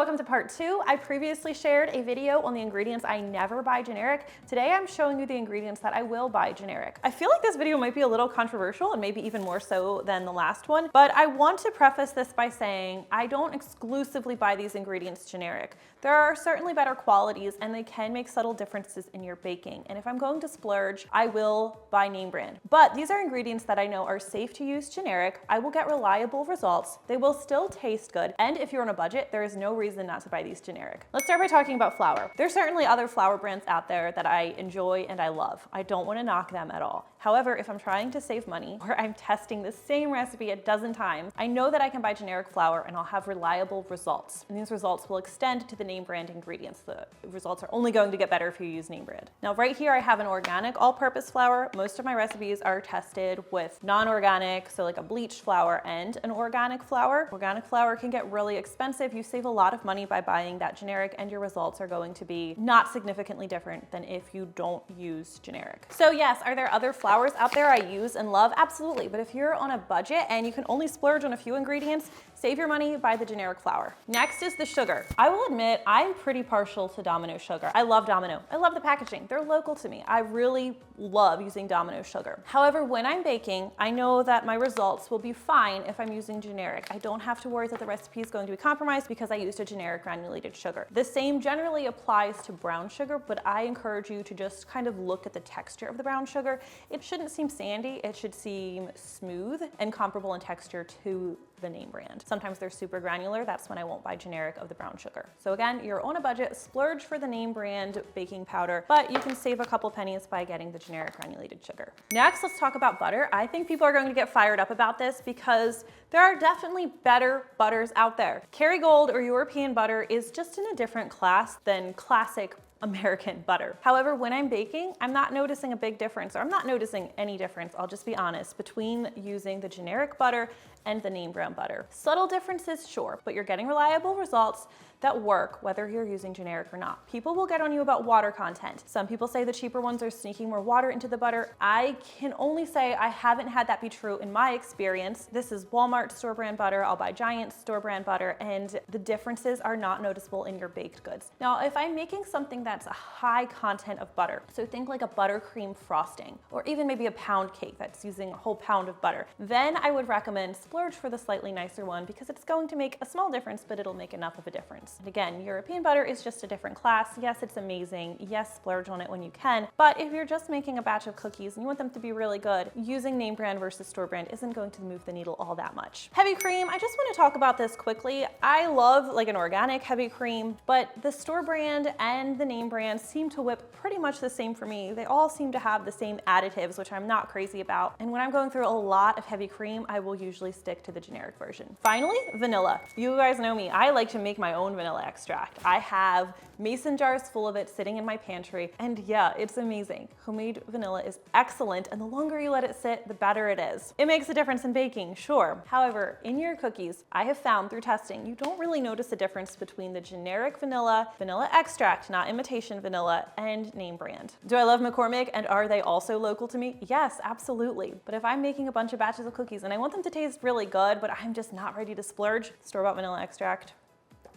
welcome to part 2. I previously shared a video on the ingredients I never buy generic. Today I'm showing you the ingredients that I will buy generic. I feel like this video might be a little controversial and maybe even more so than the last one, but I want to preface this by saying I don't exclusively buy these ingredients generic. There are certainly better qualities and they can make subtle differences in your baking. And if I'm going to splurge, I will buy name brand. But these are ingredients that I know are safe to use generic. I will get reliable results. They will still taste good. And if you're on a budget, there is no reason not to buy these generic. Let's start by talking about flour. There's certainly other flour brands out there that I enjoy and I love. I don't want to knock them at all. However, if I'm trying to save money or I'm testing the same recipe a dozen times, I know that I can buy generic flour and I'll have reliable results. And these results will extend to the name brand ingredients. The results are only going to get better if you use name brand. Now, right here, I have an organic all-purpose flour. Most of my recipes are tested with non-organic, so like a bleached flour and an organic flour. Organic flour can get really expensive. You save a lot of money by buying that generic and your results are going to be not significantly different than if you don't use generic. So yes, are there other flours out there I use and love? Absolutely, but if you're on a budget and you can only splurge on a few ingredients, save your money, buy the generic flour. Next is the sugar. I will admit, I'm pretty partial to Domino sugar. I love Domino. I love the packaging. They're local to me. I really love using Domino sugar. However, when I'm baking, I know that my results will be fine if I'm using generic. I don't have to worry that the recipe is going to be compromised because I used a generic granulated sugar. The same generally applies to brown sugar, but I encourage you to just kind of look at the texture of the brown sugar. It shouldn't seem sandy. It should seem smooth and comparable in texture to the name brand. Sometimes they're super granular. That's when I won't buy generic of the brown sugar. So again, you're on a budget, splurge for the name brand baking powder, but you can save a couple pennies by getting the generic granulated sugar. Next, let's talk about butter. I think people are going to get fired up about this because there are definitely better butters out there. Kerrygold or European butter is just in a different class than classic American butter. However, when I'm baking, I'm not noticing a big difference, or I'm not noticing any difference, I'll just be honest, between using the generic butter and the name brand butter. Subtle differences, sure, but you're getting reliable results that work whether you're using generic or not. People will get on you about water content. Some people say the cheaper ones are sneaking more water into the butter. I can only say I haven't had that be true in my experience. This is Walmart store brand butter. I'll buy Giant store brand butter, and the differences are not noticeable in your baked goods. Now, if I'm making something that's a high content of butter, so think like a buttercream frosting, or even maybe a pound cake that's using a whole pound of butter, then I would recommend splurge for the slightly nicer one because it's going to make a small difference, but it'll make enough of a difference. And again, European butter is just a different class. Yes, it's amazing. Yes, splurge on it when you can. But if you're just making a batch of cookies and you want them to be really good, using name brand versus store brand isn't going to move the needle all that much. Heavy cream, I just want to talk about this quickly. I love like an organic heavy cream, but the store brand and the name brand seem to whip pretty much the same for me. They all seem to have the same additives, which I'm not crazy about. And when I'm going through a lot of heavy cream, I will usually stick to the generic version. Finally, vanilla. You guys know me. I like to make my own vanilla extract. I have mason jars full of it sitting in my pantry, and yeah, it's amazing. Homemade vanilla is excellent, and the longer you let it sit, the better it is. It makes a difference in baking, sure. However, in your cookies, I have found through testing, you don't really notice a difference between the generic vanilla extract, not imitation vanilla, and name brand. Do I love McCormick, and are they also local to me? Yes, absolutely. But if I'm making a bunch of batches of cookies and I want them to taste really good, but I'm just not ready to splurge, store-bought vanilla extract,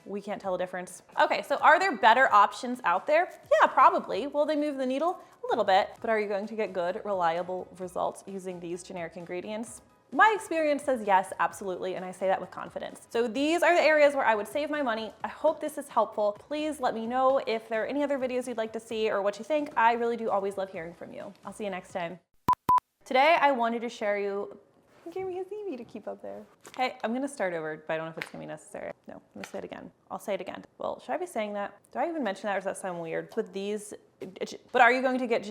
we can't tell the difference. Okay, so are there better options out there? Yeah, probably. Will they move the needle? A little bit. But are you going to get good, reliable results using these generic ingredients? My experience says yes, absolutely, and I say that with confidence. So these are the areas where I would save my money. I hope this is helpful. Please let me know if there are any other videos you'd like to see or what you think. I really do always love hearing from you. I'll see you next time. Today, I wanted to share you Give me a CV to keep up there. Hey, I'm gonna start over, but I don't know if it's gonna be necessary. No, I'm gonna say it again. I'll say it again. Well, should I be saying that? Do I even mention that or does that sound weird? With these, but are you going to get,